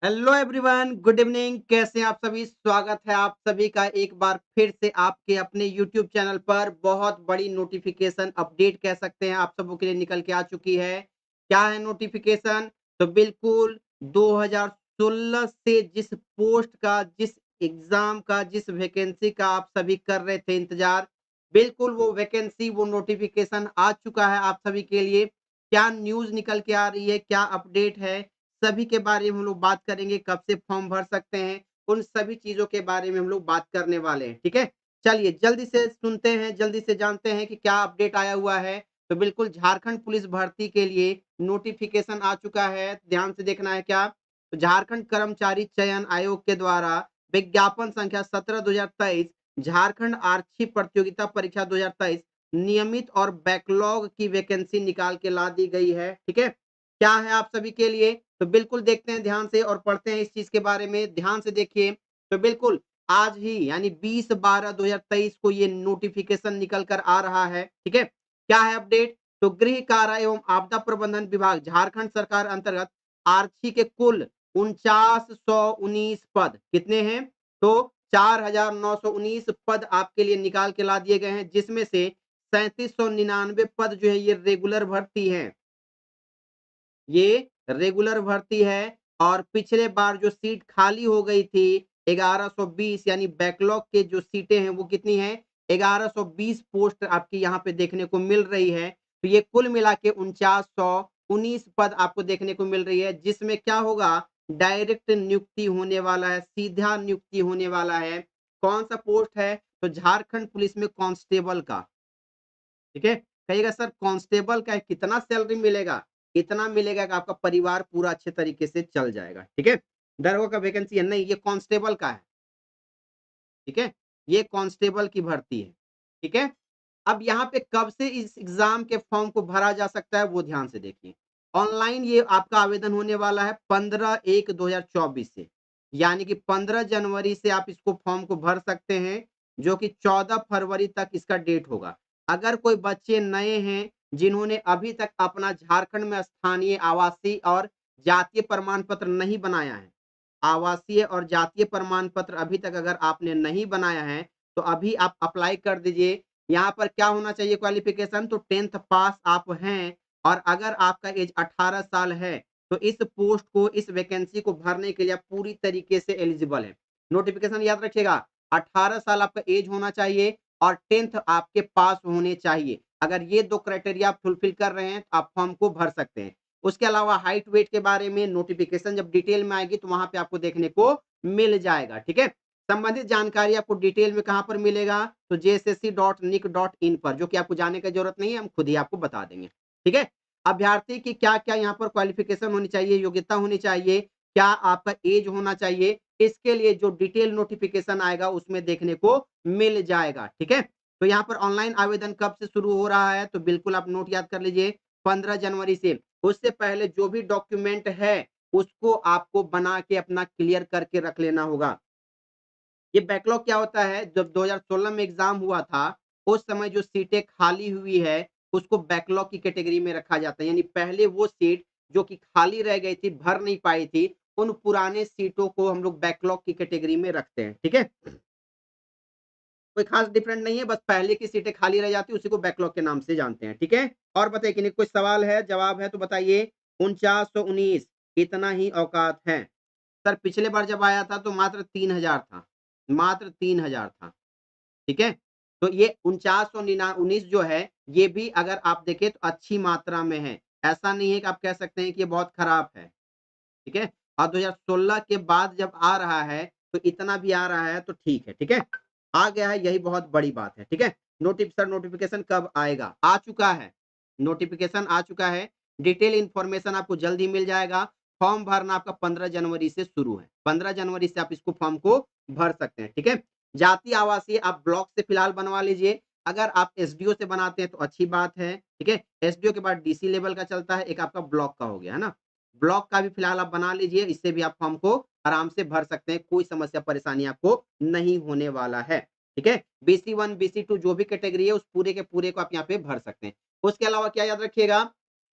Hello everyone, good evening. कैसे हैं आप सभी? स्वागत है आप सभी का एक बार फिर से आपके अपने यूट्यूब चैनल पर। बहुत बड़ी नोटिफिकेशन अपडेट कह सकते हैं आप सबों के लिए निकल के आ चुकी है। क्या है नोटिफिकेशन? तो बिल्कुल 2016 से जिस पोस्ट का, जिस एग्जाम का, जिस वैकेंसी का आप सभी कर रहे थे इंतजार, बिल्कुल वो वैकेंसी, वो नोटिफिकेशन आ चुका है आप सभी के लिए। क्या न्यूज निकल के आ रही है, क्या अपडेट है, सभी के बारे में हम लोग बात करेंगे। कब से फॉर्म भर सकते हैं, उन सभी चीजों के बारे में हम लोग बात करने वाले हैं। ठीक है, चलिए जल्दी से सुनते हैं, जल्दी से जानते हैं कि क्या अपडेट आया हुआ है। तो बिल्कुल झारखंड पुलिस भर्ती के लिए नोटिफिकेशन आ चुका है। ध्यान से देखना है क्या। तो झारखंड कर्मचारी चयन आयोग के द्वारा विज्ञापन संख्या 17/2023 झारखंड आरक्षी प्रतियोगिता परीक्षा 2023 नियमित और बैकलॉग की वैकेंसी निकाल के ला दी गई है। ठीक है, क्या है आप सभी के लिए? तो बिल्कुल देखते हैं ध्यान से और पढ़ते हैं इस चीज के बारे में। ध्यान से देखिए। तो बिल्कुल आज ही यानी 20/12/2023 को ये नोटिफिकेशन निकल कर आ रहा है। ठीक है, क्या है अपडेट? तो गृह कारा एवं आपदा प्रबंधन विभाग झारखंड सरकार अंतर्गत आरक्षी के कुल 4919 पद कितने हैं? तो 4919 पद आपके लिए निकाल के ला दिए गए हैं, जिसमें से 3799 पद जो है ये रेगुलर भर्ती है। ये रेगुलर भर्ती है। और पिछले बार जो सीट खाली हो गई थी 1120, यानी बैकलॉग के जो सीटें हैं वो कितनी हैं? 1120 पोस्ट आपकी यहाँ पे देखने को मिल रही है। तो ये कुल मिला के 4919 पद आपको देखने को मिल रही है, जिसमें क्या होगा? डायरेक्ट नियुक्ति होने वाला है, सीधा नियुक्ति होने वाला है। कौन सा पोस्ट है? तो झारखंड पुलिस में कांस्टेबल का। ठीक है, कहिएगा सर कांस्टेबल का कितना सैलरी मिलेगा? इतना मिलेगा कि आपका परिवार पूरा अच्छे तरीके से चल जाएगा। ठीक है, दरोगा का वैकेंसी है नहीं, ये कांस्टेबल का है। ठीक है, ये कांस्टेबल की भर्ती है। ठीक है, अब यहाँ पे कब से इस एग्जाम के फॉर्म को भरा जा सकता है वो ध्यान से देखिए। ऑनलाइन ये आपका आवेदन होने वाला है 15/1/2024 से, यानी कि 15 जनवरी से आप इसको फॉर्म को भर सकते हैं, जो कि 14 फरवरी तक इसका डेट होगा। अगर कोई बच्चे नए हैं जिन्होंने अभी तक अपना झारखंड में स्थानीय आवासीय और जातीय प्रमाण पत्र नहीं बनाया है, आवासीय और जातीय प्रमाण पत्र अभी तक अगर आपने नहीं बनाया है, तो अभी आप अप्लाई कर दीजिए। यहाँ पर क्या होना चाहिए क्वालिफिकेशन? तो 10th पास आप हैं, और अगर आपका एज 18 साल है, तो इस पोस्ट को, इस वैकेंसी को भरने के लिए आप पूरी तरीके से एलिजिबल है। नोटिफिकेशन याद रखिएगा, 18 साल आपका एज होना चाहिए और 10th आपके पास होने चाहिए। अगर ये दो क्राइटेरिया आप फुलफिल कर रहे हैं तो आप फॉर्म को भर सकते हैं। उसके अलावा हाइट वेट के बारे में नोटिफिकेशन जब डिटेल में आएगी तो वहां पे आपको देखने को मिल जाएगा। ठीक है, संबंधित जानकारी आपको डिटेल में कहां पर मिलेगा? तो jssc.nic.in पर, जो कि आपको जाने की जरूरत नहीं है, हम खुद ही आपको बता देंगे। ठीक है, अभ्यर्थी की क्या क्या यहाँ पर क्वालिफिकेशन होनी चाहिए, योग्यता होनी चाहिए, क्या आपका एज होना चाहिए, इसके लिए जो डिटेल नोटिफिकेशन आएगा उसमें देखने को मिल जाएगा। ठीक है, तो यहाँ पर ऑनलाइन आवेदन कब से शुरू हो रहा है? तो बिल्कुल आप नोट याद कर लीजिए, 15 जनवरी से। उससे पहले जो भी डॉक्यूमेंट है उसको आपको बना के अपना क्लियर करके रख लेना होगा। ये बैकलॉग क्या होता है? जब 2016 में एग्जाम हुआ था, उस समय जो सीटें खाली हुई है उसको बैकलॉग की कैटेगरी में रखा जाता है। यानी पहले वो सीट जो कि खाली रह गई थी, भर नहीं पाई थी, उन पुराने सीटों को हम लोग बैकलॉग की कैटेगरी में रखते हैं। ठीक है, कोई खास डिफरेंट नहीं है, बस पहले की सीटें खाली रह जाती है, उसी को बैकलॉग के नाम से जानते हैं। ठीक है, और बताइए कि नहीं कोई सवाल है, जवाब है तो बताइए। 4919 इतना ही औकात है। सर पिछले बार जब आया था तो मात्र 3000 था, मात्र 3000 था। ठीक है, तो ये 4919 जो है, ये भी अगर आप देखें तो अच्छी मात्रा में है। ऐसा नहीं है कि आप कह सकते हैं कि ये बहुत खराब है। ठीक है, और 2016 के बाद जब आ रहा है तो इतना भी आ रहा है तो ठीक है। ठीक है, आ गया है, यही बहुत बड़ी बात है। ठीक है, नोटिफिकेशन कब आएगा? आ चुका है, नोटिफिकेशन आ चुका है। डिटेल इंफॉर्मेशन आपको जल्द ही मिल जाएगा। फॉर्म भरना आपका 15 जनवरी से शुरू है, 15 जनवरी से आप इसको फॉर्म को भर सकते हैं। ठीक है, जाति आवासीय आप ब्लॉक से फिलहाल बनवा लीजिए। अगर आप एसडीओ से बनाते हैं तो अच्छी बात है। ठीक है, एसडीओ के बाद डीसी लेवल का चलता है, एक आपका ब्लॉक का हो गया है ना। ब्लॉक का भी फिलहाल आप बना लीजिए, इससे भी आप फॉर्म को आराम से भर सकते हैं, कोई समस्या परेशानी आपको नहीं होने वाला है। ठीक है, BC1 BC2 जो भी कैटेगरी है उस पूरे के पूरे को आप यहाँ पे भर सकते हैं। उसके अलावा क्या याद रखिएगा,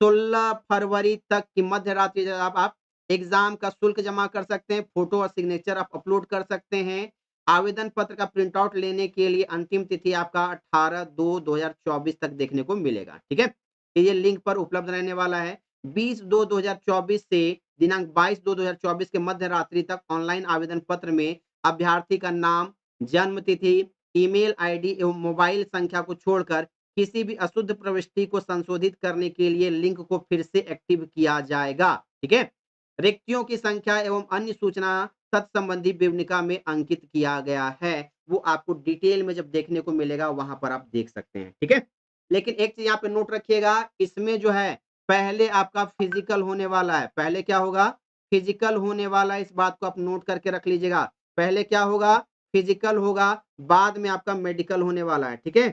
16 फरवरी तक की मध्य रात्रि जब आप एग्जाम का शुल्क जमा कर सकते हैं, फोटो और सिग्नेचर आप अपलोड कर सकते हैं। आवेदन पत्र का प्रिंट आउट लेने के लिए अंतिम तिथि आपका 18/2/2024 तक देखने को मिलेगा। ठीक है, ये लिंक पर उपलब्ध रहने वाला है। 20/2/2024 से दिनांक 22/2/2024 के मध्य रात्रि तक ऑनलाइन आवेदन पत्र में अभ्यर्थी का नाम, जन्म तिथि, ईमेल आईडी एवं मोबाइल संख्या को छोड़कर किसी भी अशुद्ध प्रविष्टि को संशोधित करने के लिए लिंक को फिर से एक्टिव किया जाएगा। ठीक है, रिक्तियों की संख्या एवं अन्य सूचना तत्संबंधी विवरणिका में अंकित किया गया है। वो आपको डिटेल में जब देखने को मिलेगा वहां पर आप देख सकते हैं। ठीक है, लेकिन एक चीज यहाँ पे नोट रखिएगा, इसमें जो है पहले आपका फिजिकल होने वाला है। पहले क्या होगा? फिजिकल होने वाला है, इस बात को आप नोट करके रख लीजिएगा। पहले क्या होगा? फिजिकल होगा, बाद में आपका मेडिकल होने वाला है। ठीक है,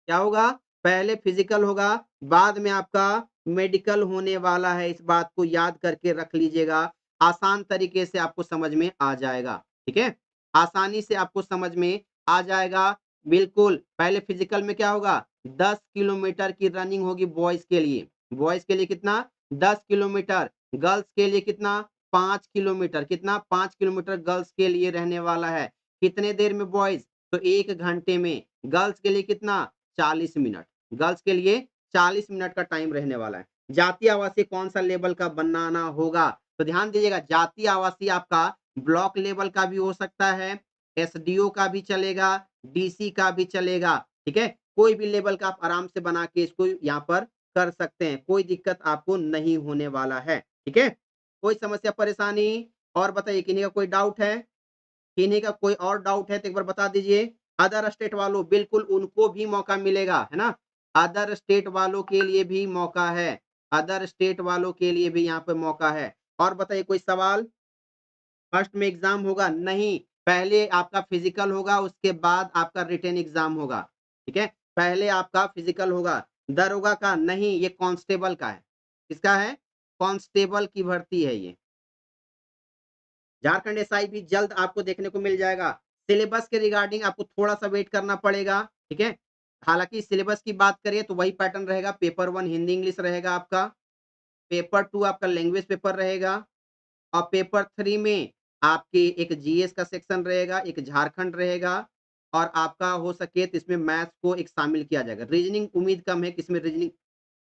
क्या होगा? पहले फिजिकल होगा, बाद में आपका मेडिकल होने वाला है। इस बात को याद करके रख लीजिएगा, आसान तरीके से आपको समझ में आ जाएगा। ठीक है, आसानी से आपको समझ में आ जाएगा। बिल्कुल, पहले फिजिकल में क्या होगा? 10 किलोमीटर की रनिंग होगी बॉयज के लिए। बॉयज के लिए कितना? 10 किलोमीटर। गर्ल्स के लिए कितना? 5 किलोमीटर। कितना? 5 किलोमीटर गर्ल्स के लिए रहने वाला है। कितने देर में बॉयज? तो 1 घंटे में। गर्ल्स के लिए कितना? 40 मिनट। गर्ल्स के लिए 40 मिनट का टाइम रहने वाला है। जातीय आवासीय कौन सा लेवल का बनाना होगा? तो ध्यान दीजिएगा, जातीय आवासीय आपका ब्लॉक लेवल का भी हो सकता है, एसडीओ का भी चलेगा, डीसी का भी चलेगा। ठीक है, कोई भी लेवल का आप आराम से बना के इसको यहाँ पर कर सकते हैं, कोई दिक्कत आपको नहीं होने वाला है। ठीक है, कोई समस्या परेशानी? और बताइए, किन्हीं का कोई डाउट है? किन्हीं का कोई और डाउट है तो एक बार बता दीजिए। अदर स्टेट वालों, बिल्कुल उनको भी मौका मिलेगा, है ना? अदर स्टेट वालों के लिए भी मौका है। अदर स्टेट वालों के लिए भी यहाँ पे मौका है। और बताइए, कोई सवाल? फर्स्ट में एग्जाम होगा? नहीं, पहले आपका फिजिकल होगा, उसके बाद आपका रिटन एग्जाम होगा। ठीक है, पहले आपका फिजिकल होगा। दरोगा का नहीं, ये कांस्टेबल का है। किसका है? कांस्टेबल की भर्ती है ये। झारखंड एसआई भी जल्द आपको देखने को मिल जाएगा। सिलेबस के रिगार्डिंग आपको थोड़ा-सा वेट करना पड़ेगा, ठीक है? हालाँकि सिलेबस की बात करें तो वही पैटर्न रहेगा, पेपर 1 हिंदी इंग्लिश रहेगा आपका, पेपर 2 आपका लैंग्वेज पेपर रहेगा और पेपर 3 में आपके एक जीएस का सेक्शन रहेगा, एक झारखंड रहेगा और आपका हो सके तो इसमें मैथ्स को एक शामिल किया जाएगा। रीजनिंग उम्मीद कम है कि इसमें रीजनिंग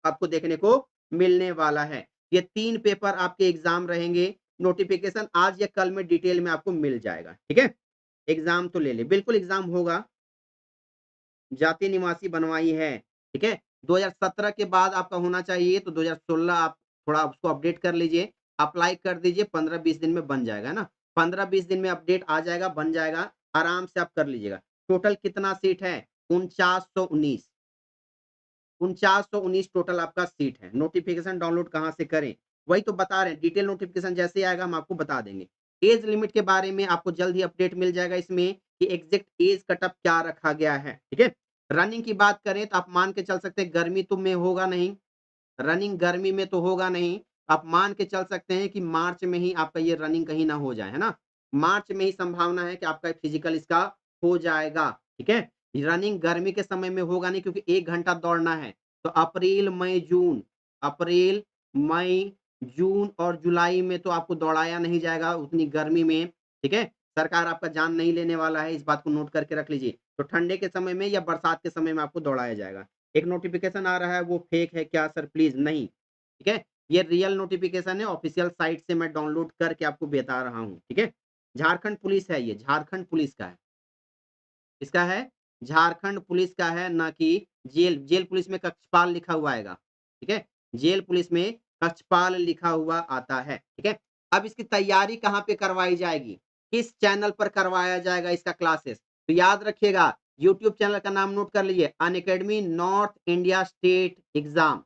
आपको देखने को मिलने वाला है। ये 3 पेपर आपके एग्ज़ाम रहेंगे। नोटिफ़िकेशन आज या कल में डिटेल में आपको मिल जाएगा, ठीक है? एग्ज़ाम तो ले लें, बिल्कुल एग्ज़ाम होगा। जाति निवासी बनवाई है, ठीक है? 2017 के बाद आपका होना चाहिए, तो 2016 आप थोड़ा उसको अपडेट कर लीजिए, अप्लाई कर दीजिए, 15-20 दिन में बन जाएगा, है ना? 15-20 दिन में अपडेट आ जाएगा, बन जाएगा, आराम से आप कर लीजिएगा। टोटल कितना सीट है? 4919। 4919 टोटल आपका सीट है। नोटिफ़िकेशन डाउनलोड कहाँ से करें? वही तो बता रहे हैं, डिटेल नोटिफ़िकेशन जैसे ही आएगा हम आपको बता देंगे। ऐज लिमिट के बारे में आपको जल्द ही अपडेट मिल जाएगा इसमें कि एग्ज़ैक्ट ऐज कट ऑफ क्या रखा गया है, ठीक है? रनिंग की बात करें तो आप मान के चल सकते हैं गर्मी तो में होगा नहीं, रनिंग गर्मी में तो होगा नहीं। आप मान के चल सकते हैं कि मार्च में ही आपका ये रनिंग कहीं ना हो जाए, है ना? मार्च में ही संभावना है कि आपका फिजिकल इसका हो जाएगा, ठीक है? रनिंग गर्मी के समय में होगा नहीं क्योंकि 1 घंटा दौड़ना है। तो अप्रैल, मई, जून और जुलाई में तो आपको दौड़ाया नहीं जाएगा उतनी गर्मी में, ठीक है? सरकार आपका जान नहीं लेने वाला है, इस बात को नोट करके रख लीजिए। तो ठंडे के समय में या बरसात के समय में आपको दौड़ाया जाएगा। एक नोटिफ़िकेशन आ रहा है वो फेक है क्या सर प्लीज़? नहीं, ठीक है? ये रियल नोटिफ़िकेशन है, ऑफ़िशियल साइट से मैं डाउनलोड करके आपको बता रहा हूँ, ठीक है? झारखंड पुलिस है ये, झारखंड पुलिस का है। किसका है? झारखंड पुलिस का है, ना कि जेल पुलिस में कक्षपाल लिखा हुआ आएगा, ठीक है? जेल पुलिस में कक्षपाल लिखा हुआ आता है, ठीक है? अब इसकी तैयारी कहाँ पे करवाई जाएगी? किस चैनल पर करवाया जाएगा इसका क्लासेस? तो याद रखिएगा, यूट्यूब चैनल का नाम नोट कर लीजिए, Unacademy north India state exam,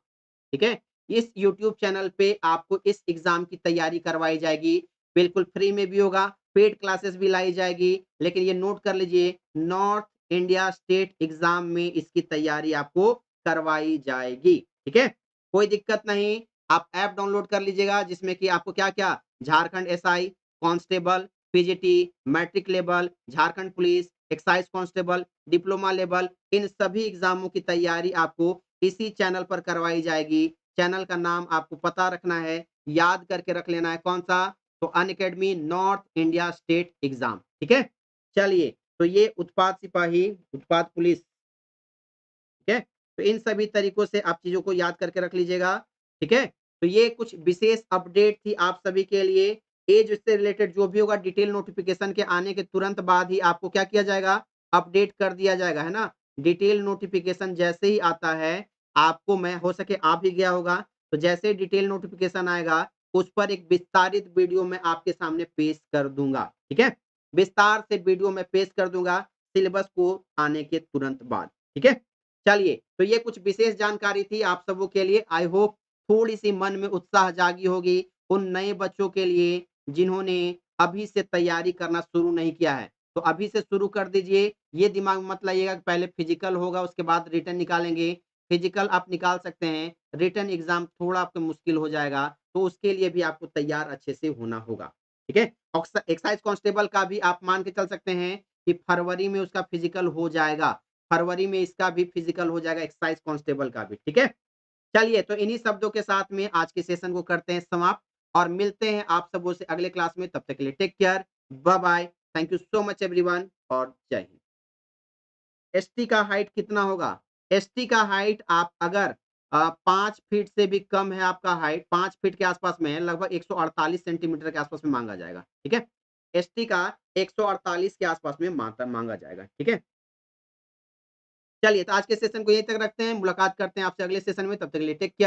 ठीक है? इस यूट्यूब चैनल पे आपको इस एग्ज़ाम की तैयारी करवाई जाएगी, बिल्कुल फ्री में भी होगा, पेड क्लासेस भी लाई जाएगी, लेकिन ये नोट कर लीजिए, नॉर्थ इंडिया स्टेट एग्ज़ाम में इसकी तैयारी आपको करवाई जाएगी, ठीक है? कोई दिक्कत नहीं, आप ऐप डाउनलोड कर लीजिएगा जिसमें कि आपको क्या-क्या Jharkhand SI, constable, PGT, matric level, Jharkhand police, excise constable, diploma level, इन सभी एग्ज़ामों की तैयारी आपको इसी चैनल पर करवाई जाएगी। चैनल का नाम आपको पता रखना है, याद करके रख लेना है। कौन सा? तो Unacademy north India state exam. ठीक है, चलिए, तो ये उत्पाद सिपाही, उत्पाद पुलिस, ठीक है, तो इन सभी तरीकों से आप चीजों को याद करके रख लीजिएगा। ठीक है, तो ये कुछ विशेष अपडेट थी आप सभी के लिए। एज से रिलेटेड जो भी होगा डिटेल नोटिफिकेशन के आने के तुरंत बाद ही आपको क्या किया जाएगा, अपडेट कर दिया जाएगा, है ना। डिटेल नोटिफिकेशन जैसे ही आता है, आपको, मैं हो सके आप भी गया होगा, तो जैसे ही डिटेल नोटिफिकेशन आएगा उस पर एक विस्तारित वीडियो मैं आपके सामने पेश कर दूंगा। ठीक है, विस्तार से वीडियो में पेश कर दूंगा सिलेबस को आने के तुरंत बाद। ठीक है, चलिए, तो ये कुछ विशेष जानकारी थी आप सबों के लिए। आई होप थोड़ी-सी मन में उत्साह जागी होगी उन नए बच्चों के लिए जिन्होंने अभी से तैयारी करना शुरू नहीं किया है। तो अभी से शुरू कर दीजिए। ये दिमाग में मत लाइएगा कि पहले फिजिकल होगा उसके बाद रिटन निकालेंगे। फिजिकल आप निकाल सकते हैं, रिटन एग्ज़ाम थोड़ा आपको मुश्किल हो जाएगा, तो उसके लिए भी आपको तैयार अच्छे से होना होगा। ठीक है? एक्साइज़ कांस्टेबल का भी आप मान के चल सकते हैं कि फरवरी में उसका फिजिकल हो जाएगा। फरवरी में इसका भी फिजिकल हो जाएगा, एक्साइज कांस्टेबल का भी। ठीक है, चलिए, तो इन्हीं शब्दों के साथ में आज के सेशन को करते हैं समाप्त और मिलते हैं आप सबों से अगले क्लास में। तब तक के लिए take care, bye bye, thank you so much everyone और जय हिंद। एसटी का हाइट कितना होगा? एसटी का हाइट आप अगर 5 फीट से भी कम है, आपका हाइट 5 फीट के आसपास में है, लगभग 148 सेंटीमीटर के आसपास में मांगा जाएगा। ठीक है, एसटी का 148 के आसपास में मांगा जाएगा। ठीक है, चलिए, तो आज के सेशन को यहीं तक रखते हैं। मुलाकात करते हैं आपसे अगले सेशन में, तब तक के लिए टेक केयर।